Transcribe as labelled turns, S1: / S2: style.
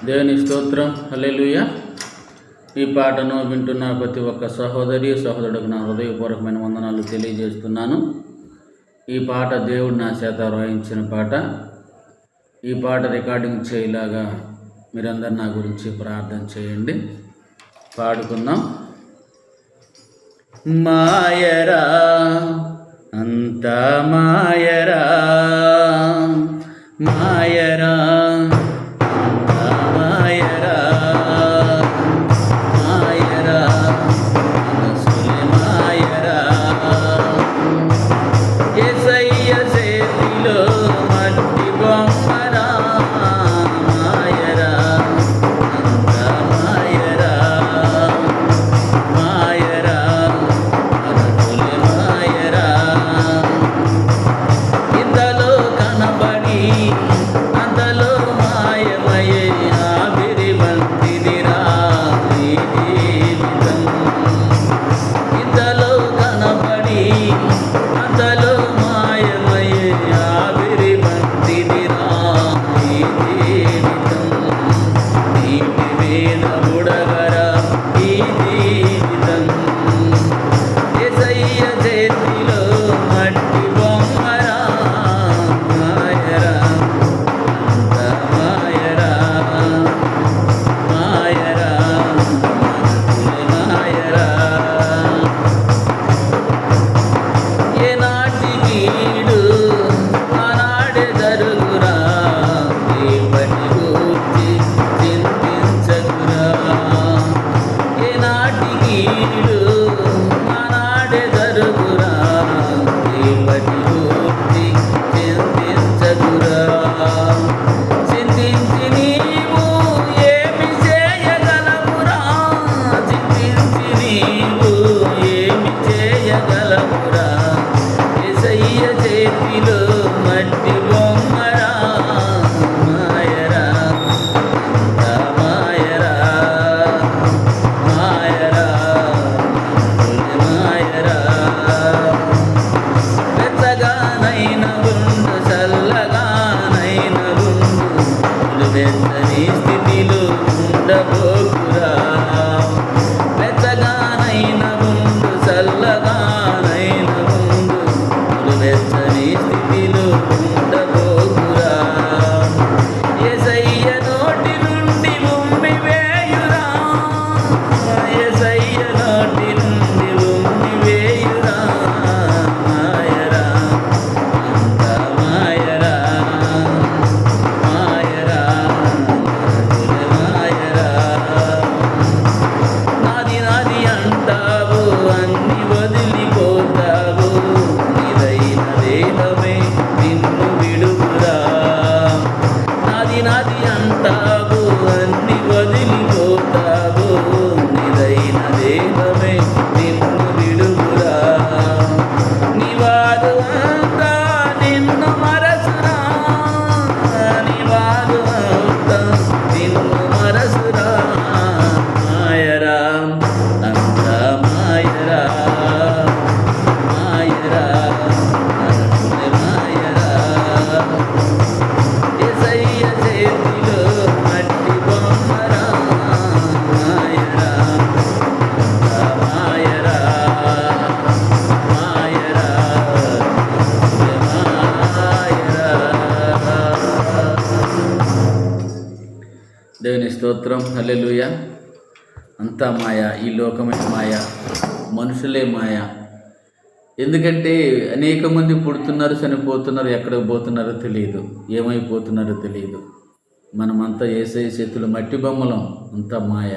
S1: దేవుని స్తోత్రం, హల్లెలూయా. ఈ పాటను వింటున్న ప్రతి ఒక్క సహోదరుడికి నా హృదయపూర్వకమైన వందనాలు తెలియజేస్తున్నాను. ఈ పాట దేవుడు నా చేత రాయించిన పాట. ఈ పాట రికార్డింగ్ చేయలాగా మీరందరూ నా గురించి ప్రార్థన చేయండి. పాడుకుందాం. మాయరా అంతా మాయరా, మాయరా మాయరా, మాయరా మనసులే మాయరా. యేసయ్య చేతిలో మట్టి బొమ్మరా, మాయరా అంతా మాయరా, మాయరా మనసులే మాయరా. ఇంతలో కనబడి అంతలో మాయమయ్యే ఆవిరి వంటిదిరా ఈ జీవితం. ఇంతలో కనబడి అంతలో మాయమయ్యే ఆవిరి వంటిదిరా ఈ జీవితం. నీటి మీద బుడగరా ఈ జీవితం. యేసయ్య చేతిలో మట్టి బొమ్మరా, మాయరా అంతా మాయరా, మాయరా మనసులే మాయరా. ఏనాటి కీడు ఆనాడే జరుగురా, రేపటి గూర్చి చింతించకురా. ఏనాటి కీడు ఆనాడే జరుగురా, రేపటి గూర్చి చింతించకురా. చింతించి నీవు ఏమి చేయగలవురా, చింతించి నీవు ఏమి చేయగలవురా. యేసయ్య చేతిలో మట్టి బొమ్మరా, మాయరా అంతా మాయరా, మాయరా మనసులే మాయరా. వెచ్చగానైన ఉండు, చల్లగానైన ఉండు, వెచ్చని స్థితిలో ఉండబోకురా. వెచ్చగానైన ఉండు, చల్లగానైన ఉండు, వెచ్చని స్థితిలో ఉండబోకురా. యేసయ్య నోటి నుండి ఉమ్మి వేయురా, యేసయ్య నోటి నుండి ఉమ్మి వేయురా, మాయరా అంతా మాయరా, మాయరా మనసులే మాయరా. నాది నాది అంటావు, అన్ని వదిలిపోతావు, నీదైన దేహమే నిన్ను విడుగురా. నాది నాది అంటావు, అన్ని వదిలిపోతావు, నీదైన దేహమే నిన్ను విడుగురా. నీవారు అంతా నిన్ను మరసురా, నీవారు అంతా నిన్ను మరసురా, మాయరా అంతా మాయరా, మాయరా మనసులే మాయరా. యేసయ్య చేతిలో మట్టి బొమ్మరా, మాయరా అంతా మాయరా, మాయరా మనసులే మాయరా. దేవుని స్తోత్రం, హల్లెలూయా. అంతా మాయ, ఈ లోకమే మాయ, మనుషులే మాయ. ఎందుకంటే అనేక మంది పుడుతున్నారు, చనిపోతున్నారు, ఎక్కడికి పోతున్నారో తెలియదు, ఏమైపోతున్నారో తెలియదు. మనమంతా యేసయ్య చేతులు మట్టి బొమ్మలం, అంతా మాయ.